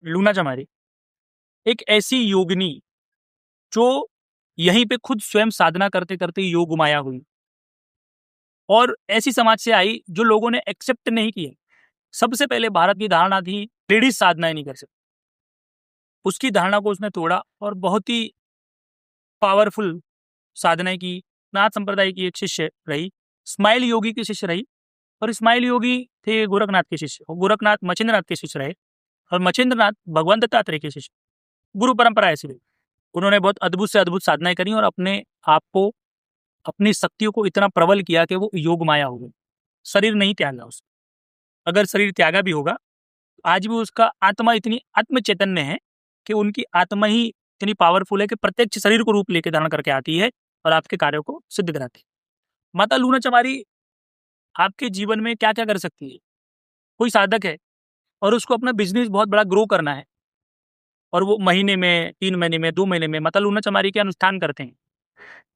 Luna चमारी एक ऐसी योगिनी जो यहीं पे खुद स्वयं साधना करते करते योग माया हुई और ऐसी समाज से आई जो लोगों ने एक्सेप्ट नहीं किया। सबसे पहले भारत की धारणा थी लेडीज साधनाएं नहीं कर सकती, उसकी धारणा को उसने तोड़ा और बहुत ही पावरफुल साधनाएं की। नाथ संप्रदाय की एक शिष्य रही, स्माइल योगी की शिष्य रही, और स्माइल योगी थे गोरखनाथ के शिष्य, और गोरखनाथ मच्छिंद्रनाथ के शिष्य रहे, और मच्छिंद्रनाथ भगवान दत्तात्रेय के शिष्य। गुरु परंपरा ऐसी रही। उन्होंने बहुत अद्भुत से अद्भुत साधनाएं करी और अपने आप को, अपनी शक्तियों को इतना प्रबल किया कि वो योग माया हो गई। शरीर नहीं त्यागा उसने। अगर शरीर त्यागा भी होगा, आज भी उसका आत्मा इतनी आत्म चैतन्य है कि उनकी आत्मा ही इतनी पावरफुल है कि प्रत्यक्ष शरीर को रूप लेके धारण करके आती है और आपके कार्यों को सिद्ध कराती है। माता लूना चमारी आपके जीवन में क्या क्या कर सकती है? कोई साधक है और उसको अपना बिजनेस बहुत बड़ा ग्रो करना है, और वो महीने में, 3 महीने में, 2 महीने में माता लूना चमारी के अनुष्ठान करते हैं,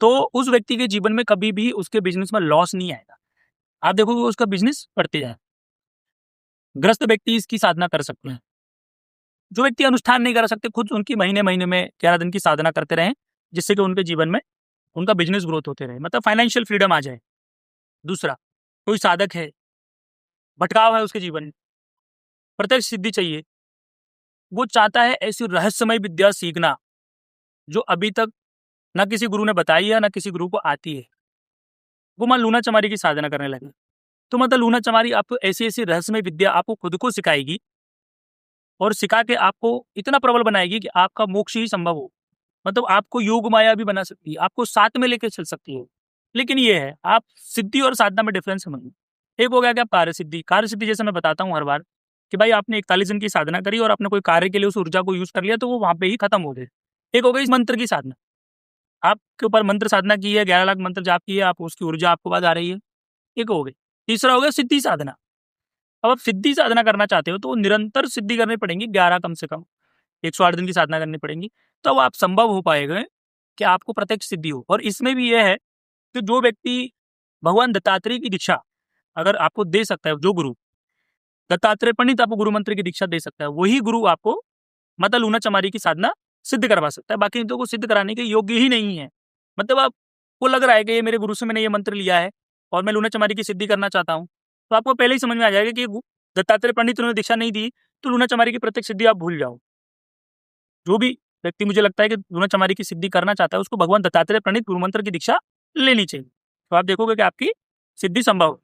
तो उस व्यक्ति के जीवन में कभी भी उसके बिजनेस में लॉस नहीं आएगा। आप देखोगे उसका बिजनेस बढ़ते जाए। ग्रस्त व्यक्ति इसकी साधना कर सकते हैं। जो व्यक्ति अनुष्ठान नहीं कर सकते, खुद उनकी महीने महीने में 11 दिन की साधना करते रहें, जिससे कि उनके जीवन में उनका बिजनेस ग्रोथ होते रहे, मतलब फाइनेंशियल फ्रीडम आ जाए। दूसरा, कोई साधक है, भटकाव है उसके जीवन में, प्रत्यक्ष सिद्धि चाहिए, वो चाहता है ऐसी रहस्यमय विद्या सीखना जो अभी तक ना किसी गुरु ने बताई है, ना किसी गुरु को आती है, वो मां लूना चमारी की साधना करने लगे। तो मतलब लूना चमारी आपको ऐसी ऐसी रहस्यमय विद्या आपको खुद को सिखाएगी और सिखा के आपको इतना प्रबल बनाएगी कि आपका मोक्ष ही संभव हो। मतलब आपको योग माया भी बना सकती है, आपको साथ में लेके चल सकती है। लेकिन ये है, आप सिद्धि और साधना में डिफरेंस समझ लो। एक हो गया कि आप कार्य सिद्धि। कार्य सिद्धि जैसे मैं बताता हूँ हर बार कि भाई आपने 41 दिन की साधना करी और आपने कोई कार्य के लिए उस ऊर्जा को यूज कर लिया, तो वो वहां पे ही खत्म हो गए। एक हो गई इस मंत्र की साधना, आपके ऊपर मंत्र साधना की है, 11 लाख मंत्र जाप की है, आप उसकी ऊर्जा आपको बाद आ रही है, एक हो गई। तीसरा हो गया सिद्धि साधना। अब आप सिद्धि साधना करना चाहते हो तो निरंतर सिद्धि करनी पड़ेगी, 11 कम से कम 108 दिन की साधना करनी पड़ेगी, तब आप संभव हो पाएगा कि आपको प्रत्यक्ष सिद्धि हो। और इसमें भी यह है कि जो व्यक्ति भगवान दत्तात्रेय की दीक्षा अगर आपको दे सकता है, जो गुरु दत्तात्रेय पंडित आपको गुरु मंत्र की दीक्षा दे सकता है, वही गुरु आपको माता लूना चमारी की साधना सिद्ध करवा सकता है। बाकी तो को सिद्ध कराने के योग्य ही नहीं है। मतलब आपको लग रहा है कि ये मेरे गुरु से मैंने ये मंत्र लिया है और मैं लूना चमारी की सिद्धि करना चाहता हूँ, तो आपको पहले ही समझ में आ जाएगा कि दत्तात्रेय पंडित ने दीक्षा नहीं दी, तो लूना चमारी की प्रत्यक्ष सिद्धि आप भूल जाओ। जो भी व्यक्ति मुझे लगता है कि लूना चमारी की सिद्धि करना चाहता है, उसको भगवान दत्तात्रेय प्रणीत गुरु मंत्र की दीक्षा लेनी चाहिए, तो आप देखोगे कि आपकी सिद्धि संभव है।